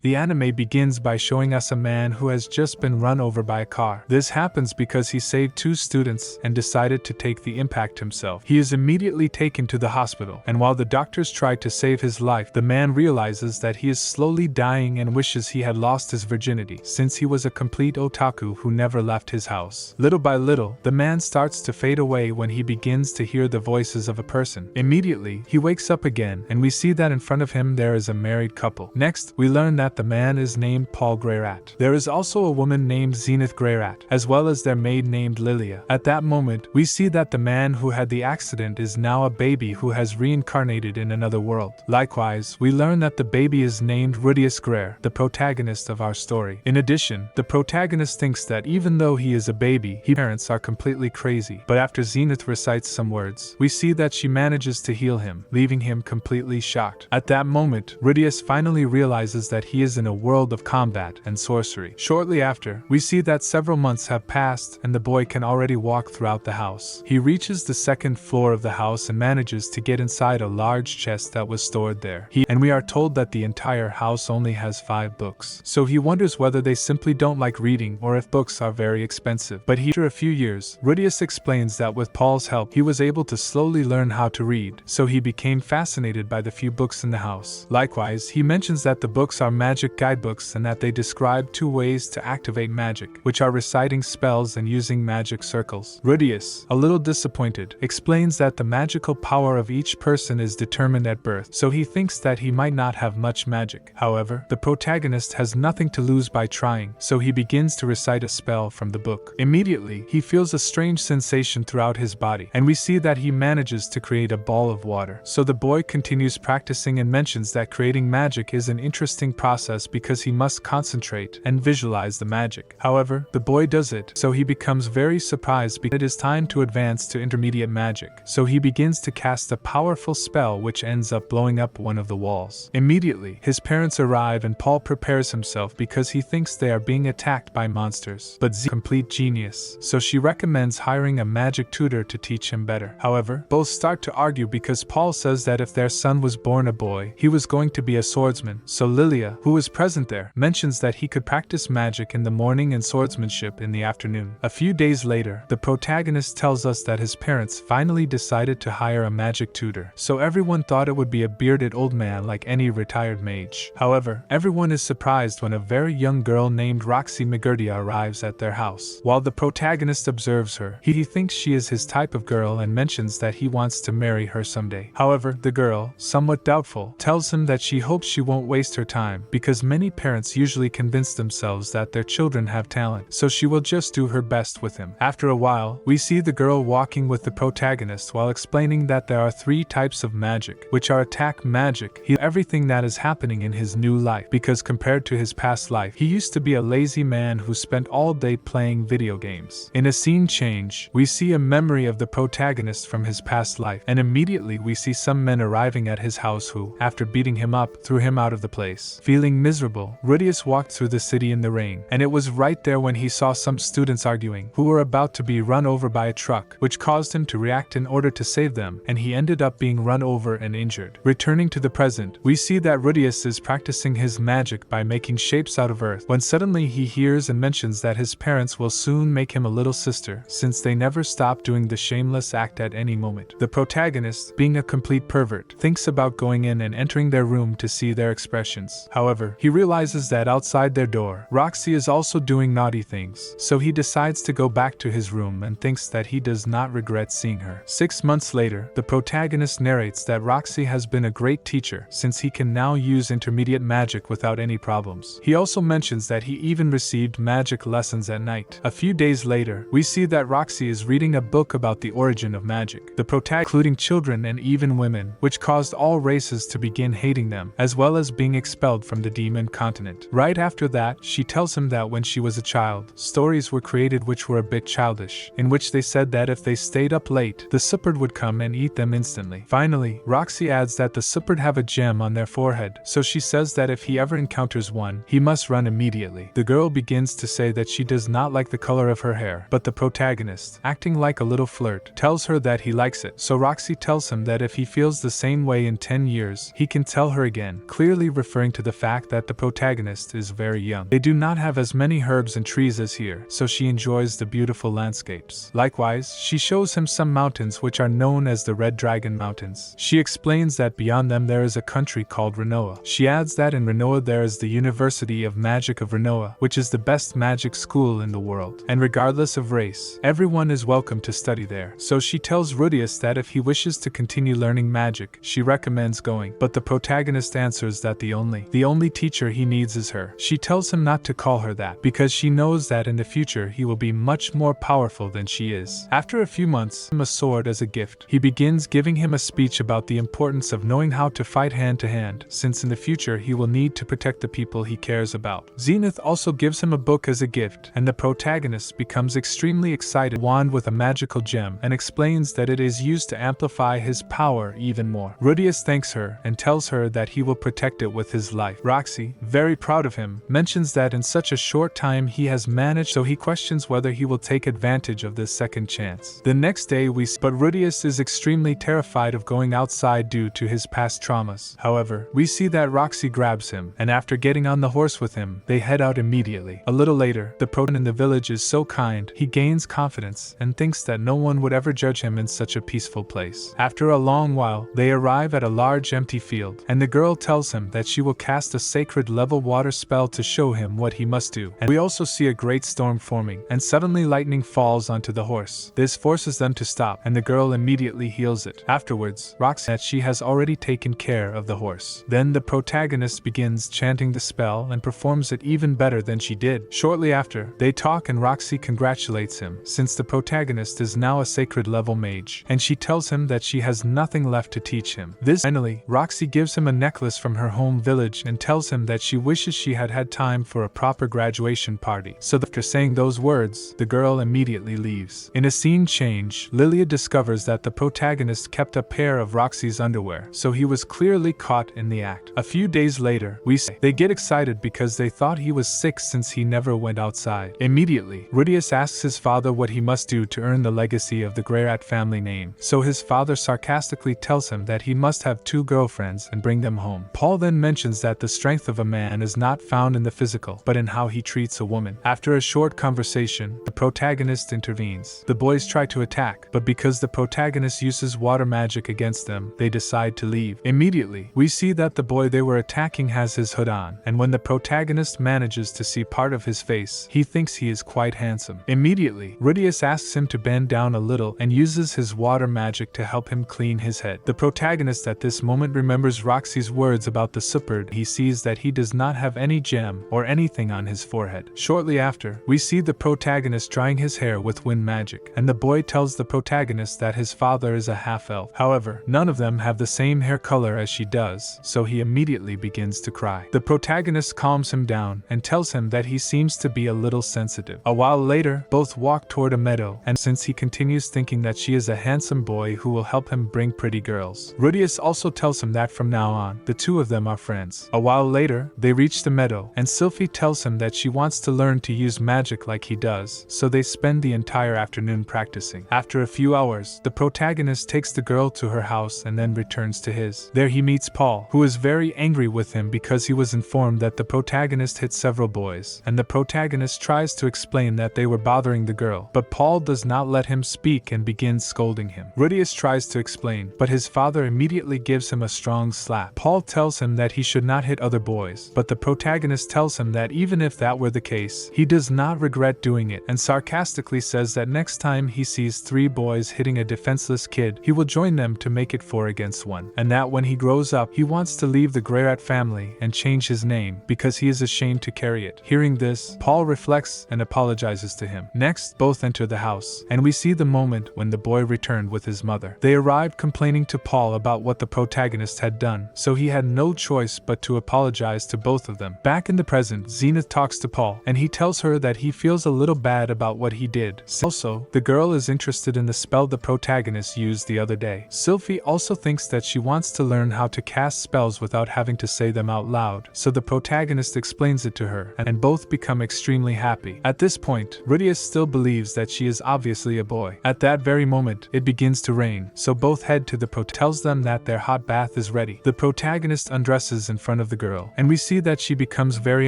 The anime begins by showing us a man who has just been run over by a car. This happens because he saved 2 students and decided to take the impact himself. He is immediately taken to the hospital, and while the doctors try to save his life, the man realizes that he is slowly dying and wishes he had lost his virginity, since he was a complete otaku who never left his house. Little by little, the man starts to fade away when he begins to hear the voices of a person. Immediately, he wakes up again, and we see that in front of him there is a married couple. Next, we learn that the man is named Paul Greyrat. There is also a woman named Zenith Greyrat, as well as their maid named Lilia. At that moment, we see that the man who had the accident is now a baby who has reincarnated in another world. Likewise, we learn that the baby is named Rudius Greer, the protagonist of our story. In addition, the protagonist thinks that even though he is a baby, his parents are completely crazy. But after Zenith recites some words, we see that she manages to heal him, leaving him completely shocked. At that moment, Rudius finally realizes that he is in a world of combat and sorcery. Shortly after, we see that several months have passed and the boy can already walk throughout the house. He reaches the 2nd floor of the house and manages to get inside a large chest that was stored there. And we are told that the entire house only has 5 books. So he wonders whether they simply don't like reading or if books are very expensive. But after a few years, Rudius explains that with Paul's help, he was able to slowly learn how to read, so he became fascinated by the few books in the house. Likewise, he mentions that the books are magic guidebooks and that they describe 2 ways to activate magic, which are reciting spells and using magic circles. Rudius, a little disappointed, explains that the magical power of each person is determined at birth, so he thinks that he might not have much magic. However, the protagonist has nothing to lose by trying, so he begins to recite a spell from the book. Immediately, he feels a strange sensation throughout his body, and we see that he manages to create a ball of water. So the boy continues practicing and mentions that creating magic is an interesting process because he must concentrate and visualize the magic. However, the boy does it, so he becomes very surprised because it is time to advance to intermediate magic. So he begins to cast a powerful spell which ends up blowing up one of the walls. Immediately, his parents arrive and Paul prepares himself because he thinks they are being attacked by monsters. But Z is a complete genius, so she recommends hiring a magic tutor to teach him better. However, both start to argue because Paul says that if their son was born a boy, he was going to be a swordsman. So Lilia, who was present there, mentions that he could practice magic in the morning and swordsmanship in the afternoon. A few days later, the protagonist tells us that his parents finally decided to hire a magic tutor. So everyone thought it would be a bearded old man like any retired mage. However, everyone is surprised when a very young girl named Roxy arrives at their house. While the protagonist observes her, he thinks she is his type of girl and mentions that he wants to marry her someday. However, the girl, somewhat doubtful, tells him that she hopes she won't waste her time because many parents usually convince themselves that their children have talent, so she will just do her best with him. After a while, we see the girl walking with the protagonist while explaining that there are 3 types of magic, which are attack magic, everything that is happening in his new life, because compared to his past life, he used to be a lazy man who spent all day playing video games. In a scene change, we see a memory of the protagonist from his past life, and immediately we see some men arriving at his house who, after beating him up, threw him out of the place. Feeling miserable, Rudius walked through the city in the rain, and it was right there when he saw some students arguing, who were about to be run over by a truck, which caused him to react in order to save them, and he ended up being run over and injured. Returning to the present, we see that Rudius is practicing his magic by making shapes out of earth, when suddenly he hears and mentions that his parents will soon make him a little sister, since they never stop doing the shameless act at any moment. The protagonist, being a complete pervert, thinks about going in and entering their room to see their expressions. However, he realizes that outside their door, Roxy is also doing naughty things, so he decides to go back to his room and thinks that he does not regret seeing her. 6 months later, the protagonist narrates that Roxy has been a great teacher since he can now use intermediate magic without any problems. He also mentions that he even received magic lessons at night. A few days later, we see that Roxy is reading a book about the origin of magic, the protagonist including children and even women, which caused all races to begin hating them, as well as being expelled from the demon continent. Right after that, she tells him that when she was a child, stories were created which were a bit childish, in which they said that if they stayed up late, the Suppard would come and eat them instantly. Finally, Roxy adds that the Suppard have a gem on their forehead, so she says that if he ever encounters one, he must run immediately. The girl begins to say that she does not like the color of her hair, but the protagonist, acting like a little flirt, tells her that he likes it, so Roxy tells him that if he feels the same way in 10 years, he can tell her again, clearly referring to the fact fact that the protagonist is very young. They do not have as many herbs and trees as here, so she enjoys the beautiful landscapes. Likewise, she shows him some mountains which are known as the Red Dragon Mountains. She explains that beyond them there is a country called Renoa. She adds that in Renoa there is the University of Magic of Renoa, which is the best magic school in the world. And regardless of race, everyone is welcome to study there. So she tells Rudius that if he wishes to continue learning magic, she recommends going. But the protagonist answers that the only teacher he needs is her. She tells him not to call her that, because she knows that in the future he will be much more powerful than she is. After a few months, a sword as a gift. He begins giving him a speech about the importance of knowing how to fight hand to hand, since in the future he will need to protect the people he cares about. Zenith also gives him a book as a gift, and the protagonist becomes extremely excited. Wand with a magical gem, and explains that it is used to amplify his power even more. Rudius thanks her and tells her that he will protect it with his life. Roxy, very proud of him, mentions that in such a short time he has managed, so he questions whether he will take advantage of this second chance. The next day but Rudius is extremely terrified of going outside due to his past traumas. However, we see that Roxy grabs him, and after getting on the horse with him, they head out immediately. A little later, the protagonist in the village is so kind, he gains confidence and thinks that no one would ever judge him in such a peaceful place. After a long while, they arrive at a large empty field, and the girl tells him that she will cast a sacred level water spell to show him what he must do. And we also see a great storm forming, and suddenly lightning falls onto the horse. This forces them to stop, and the girl immediately heals it. Afterwards, Roxy that she has already taken care of the horse. Then the protagonist begins chanting the spell and performs it even better than she did. Shortly after, they talk and Roxy congratulates him, since the protagonist is now a sacred level mage, and she tells him that she has nothing left to teach him. Finally, Roxy gives him a necklace from her home village and tells him that she wishes she had had time for a proper graduation party. So after saying those words, the girl immediately leaves. In a scene change, Lilia discovers that the protagonist kept a pair of Roxy's underwear, so he was clearly caught in the act. A few days later, they get excited because they thought he was sick since he never went outside. Immediately, Rudius asks his father what he must do to earn the legacy of the Greyrat family name, so his father sarcastically tells him that he must have 2 girlfriends and bring them home. Paul then mentions that the strength of a man is not found in the physical, but in how he treats a woman. After a short conversation, the protagonist intervenes. The boys try to attack, but because the protagonist uses water magic against them, they decide to leave. Immediately, we see that the boy they were attacking has his hood on, and when the protagonist manages to see part of his face, he thinks he is quite handsome. Immediately, Rudius asks him to bend down a little and uses his water magic to help him clean his head. The protagonist at this moment remembers Roxy's words about the support. He sees that he does not have any gem or anything on his forehead. Shortly after, we see the protagonist drying his hair with wind magic, and the boy tells the protagonist that his father is a half-elf. However, none of them have the same hair color as she does, so he immediately begins to cry. The protagonist calms him down and tells him that he seems to be a little sensitive. A while later, both walk toward a meadow, and since he continues thinking that she is a handsome boy who will help him bring pretty girls, Rudius also tells him that from now on, the two of them are friends. A while later, they reach the meadow, and Sylphie tells him that she wants to learn to use magic like he does, so they spend the entire afternoon practicing. After a few hours, the protagonist takes the girl to her house and then returns to his. There he meets Paul, who is very angry with him because he was informed that the protagonist hit several boys, and the protagonist tries to explain that they were bothering the girl, but Paul does not let him speak and begins scolding him. Rudius tries to explain, but his father immediately gives him a strong slap. Paul tells him that he should not hit other boys, but the protagonist tells him that even if that were the case, he does not regret doing it, and sarcastically says that next time he sees 3 boys hitting a defenseless kid, he will join them to make it 4 against 1, and that when he grows up, he wants to leave the Greyrat family and change his name because he is ashamed to carry it. Hearing this, Paul reflects and apologizes to him. Next, both enter the house, and we see the moment when the boy returned with his mother. They arrived complaining to Paul about what the protagonist had done, so he had no choice but to apologize to both of them. Back in the present, Zenith talks to Paul, and he tells her that he feels a little bad about what he did. Also, the girl is interested in the spell the protagonist used the other day. Sylphie also thinks that she wants to learn how to cast spells without having to say them out loud, so the protagonist explains it to her, and both become extremely happy. At this point, Rudius still believes that she is obviously a boy. At that very moment, it begins to rain, so both head to the tells them that their hot bath is ready. The protagonist undresses in front of the girl, and we see that she becomes very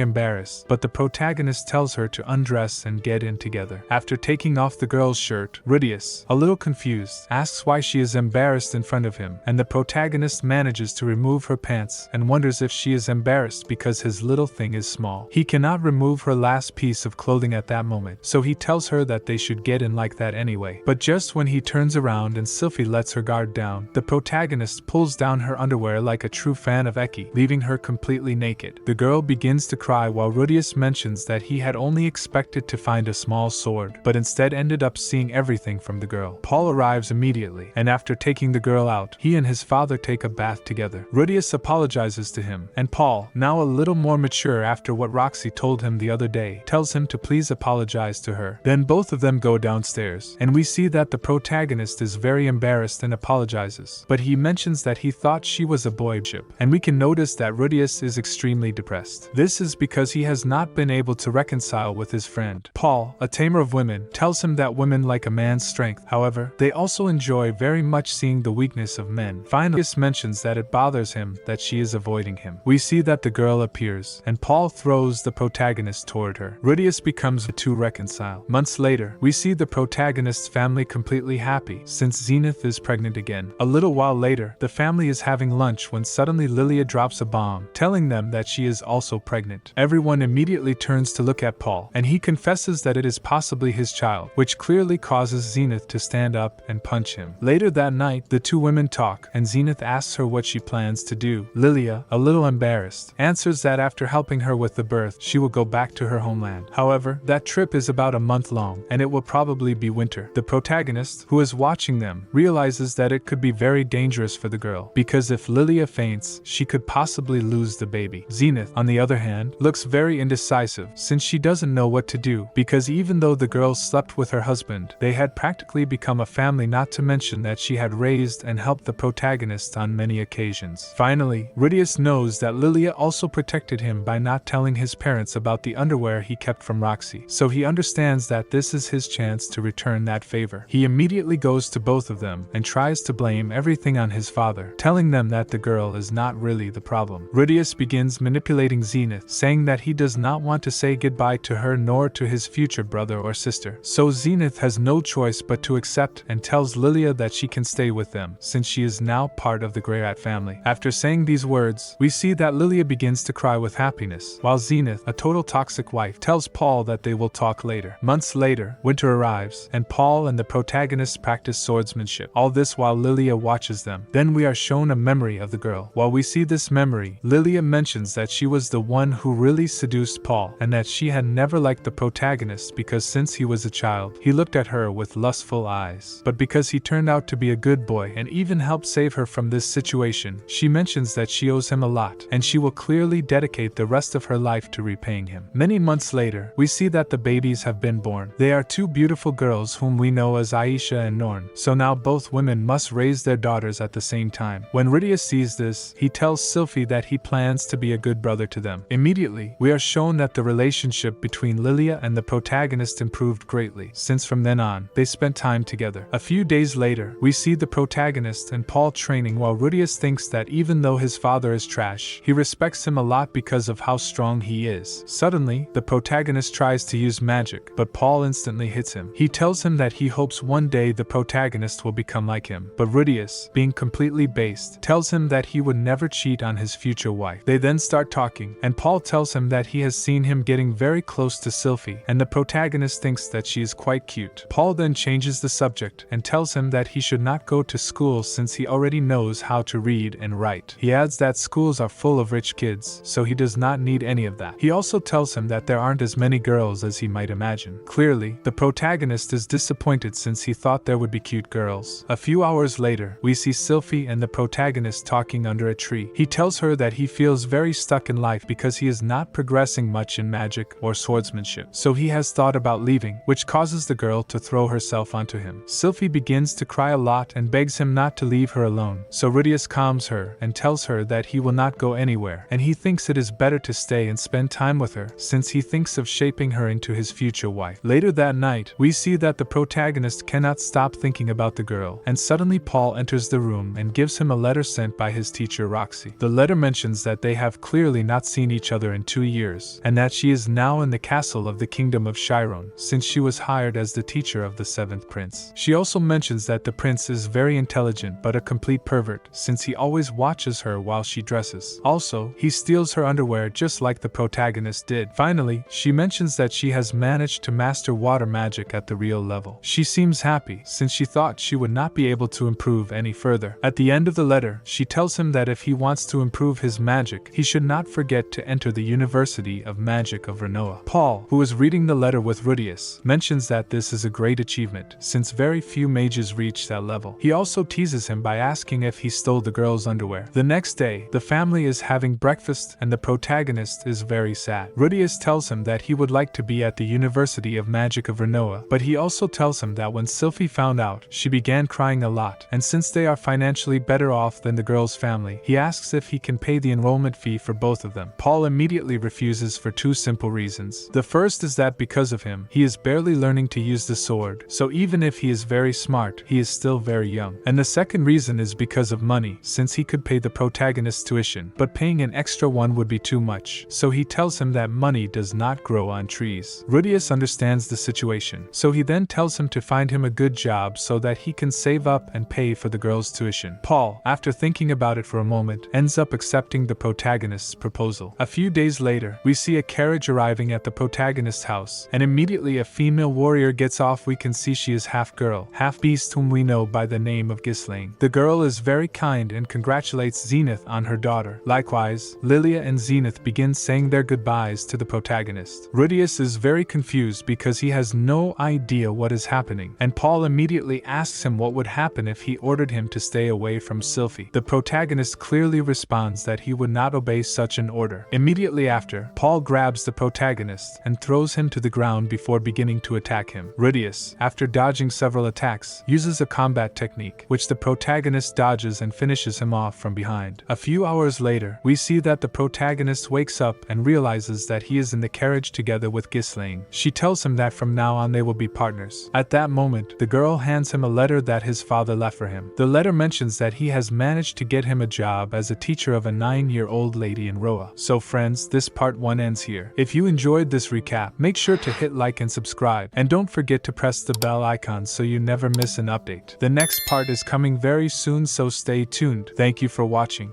embarrassed, but the protagonist tells her to undress and get in together. After taking off the girl's shirt, Rudius, a little confused, asks why she is embarrassed in front of him, and the protagonist manages to remove her pants and wonders if she is embarrassed because his little thing is small. He cannot remove her last piece of clothing at that moment, so he tells her that they should get in like that anyway. But just when he turns around and Sylphie lets her guard down, the protagonist pulls down her underwear like a true fan of Eki, leaving her completely naked. The girl begins to cry while Rudius mentions that he had only expected to find a small sword, but instead ended up seeing everything from the girl. Paul arrives immediately, and after taking the girl out, he and his father take a bath together. Rudius apologizes to him, and Paul, now a little more mature after what Roxy told him the other day, tells him to please apologize to her. Then both of them go downstairs, and we see that the protagonist is very embarrassed and apologizes, but he mentions that he thought she was a boy, and we can notice that Rudius is extremely depressed. This is because he has not been able to reconcile with his friend. Paul, a tamer of women, tells him that women like a man's strength. However, they also enjoy very much seeing the weakness of men. Finally, Rudius mentions that it bothers him that she is avoiding him. We see that the girl appears, and Paul throws the protagonist toward her. Rudius becomes the two reconcile. Months later, we see the protagonist's family completely happy since Zenith is pregnant again. A little while later, the family is having lunch when suddenly Lilia drops a bomb, telling them that she is also pregnant. Everyone immediately turns to look at Paul, and he confesses that it is possibly his child, which clearly causes Zenith to stand up and punch him. Later that night, the two women talk, and Zenith asks her what she plans to do. Lilia, a little embarrassed, answers that after helping her with the birth, she will go back to her homeland. However, that trip is about a month long, and it will probably be winter. The protagonist, who is watching them, realizes that it could be very dangerous for the girl, because if Lilia faints, she could possibly lose the baby. Zenith, on the other hand, looks very indecisive since she doesn't know what to do, because even though the girl slept with her husband, they had practically become a family, not to mention that she had raised and helped the protagonist on many occasions. Finally, Rudius knows that Lilia also protected him by not telling his parents about the underwear he kept from Roxy, so he understands that this is his chance to return that favor. He immediately goes to both of them and tries to blame everything on his father, telling them that the girl is not really the problem. Rudius begins manipulating Zenith, saying that he does not want to say goodbye to her nor to his future brother or sister. So Zenith has no choice but to accept and tells Lilia that she can stay with them, since she is now part of the Greyrat family. After saying these words, we see that Lilia begins to cry with happiness, while Zenith, a total toxic wife, tells Paul that they will talk later. Months later, winter arrives, and Paul and the protagonist practice swordsmanship. All this while Lilia watches them. Then we are shown a memory of the girl. While we see this memory, Lilia mentions that she was the one who really seduced Paul, and that she had never liked the protagonist because since he was a child, he looked at her with lustful eyes. But because he turned out to be a good boy and even helped save her from this situation, she mentions that she owes him a lot, and she will clearly dedicate the rest of her life to repaying him. Many months later, we see that the babies have been born. They are two beautiful girls whom we know as Aisha and Norn, so now both women must raise their daughters at the same time. When Rudius sees this, he tells Sylphie that he plans to be a good brother to them. Immediately, we are shown that the relationship between Lilia and the protagonist improved greatly, since from then on, they spent time together. A few days later, we see the protagonist and Paul training while Rudius thinks that even though his father is trash, he respects him a lot because of how strong he is. Suddenly, the protagonist tries to use magic, but Paul instantly hits him. He tells him that he hopes one day the protagonist will become like him, but Rudius, being completely based, tells him that he would never cheat on his future wife. They then start talking, and Paul tells him that he has seen him getting very close to Sylphie, and the protagonist thinks that she is quite cute. Paul then changes the subject and tells him that he should not go to school since he already knows how to read and write. He adds that schools are full of rich kids, so he does not need any of that. He also tells him that there aren't as many girls as he might imagine. Clearly, the protagonist is disappointed since he thought there would be cute girls. A few hours later, we see Sylphie and the protagonist talking under a tree. He tells her that he feels very stuck in life because he is not progressing much in magic or swordsmanship, so he has thought about leaving, which causes the girl to throw herself onto him. Sylphie begins to cry a lot and begs him not to leave her alone, so Rudius calms her and tells her that he will not go anywhere, and he thinks it is better to stay and spend time with her since he thinks of shaping her into his future wife. Later that night, we see that the protagonist cannot stop thinking about the girl, and suddenly Paul enters the room and gives him a letter sent by his teacher Roxy. The letter mentions that they have clearly not seen each other in 2 years, and that she is now in the castle of the kingdom of Chiron, since she was hired as the teacher of the 7th prince. She also mentions that the prince is very intelligent but a complete pervert, since he always watches her while she dresses. Also, he steals her underwear just like the protagonist did. Finally, she mentions that she has managed to master water magic at the real level. She seems happy, since she thought she would not be able to improve any further. At the end of the letter, she tells him that if he wants to improve his magic, he should not forget to enter the University of Magic of Renoa. Paul, who is reading the letter with Rudius, mentions that this is a great achievement, since very few mages reach that level. He also teases him by asking if he stole the girl's underwear. The next day, the family is having breakfast and the protagonist is very sad. Rudius tells him that he would like to be at the University of Magic of Renoa, but he also tells him that when Sylphie found out, she began crying a lot, and since they are financially better off than the girl's family, he asks if he can pay the enrollment fee for both of them. Paul immediately refuses for 2 simple reasons. The first is that because of him, he is barely learning to use the sword, so even if he is very smart, he is still very young. And the second reason is because of money, since he could pay the protagonist's tuition, but paying an extra one would be too much, so he tells him that money does not grow on trees. Rudius understands the situation, so he then tells him to find him a good job so that he can save up and pay for the girl's tuition. Paul, after thinking about it for a moment, ends up accepting the protagonist's proposal. A few days later, we see a carriage arriving at the protagonist's house, and immediately a female warrior gets off. We can see she is half girl, half beast, whom we know by the name of Ghislaine. The girl is very kind and congratulates Zenith on her daughter. Likewise, Lilia and Zenith begin saying their goodbyes to the protagonist. Rudius is very confused because he has no idea what is happening, and Paul immediately asks him what would happen if he ordered him to stay away from Sylphie. The protagonist clearly responds that he would not obey such an order. Immediately after, Paul grabs the protagonist and throws him to the ground before beginning to attack him. Rudius, after dodging several attacks, uses a combat technique, which the protagonist dodges and finishes him off from behind. A few hours later, we see that the protagonist wakes up and realizes that he is in the carriage together with Ghislaine. She tells him that from now on they will be partners. At that moment, the girl hands him a letter that his father left for him. The letter mentions that he has managed to get him a job as a teacher of a 9-year-old lady in Roa. So friends, this part 1 ends here. If you enjoyed this recap, make sure to hit like and subscribe, and don't forget to press the bell icon so you never miss an update. The next part is coming very soon, so stay tuned. Thank you for watching.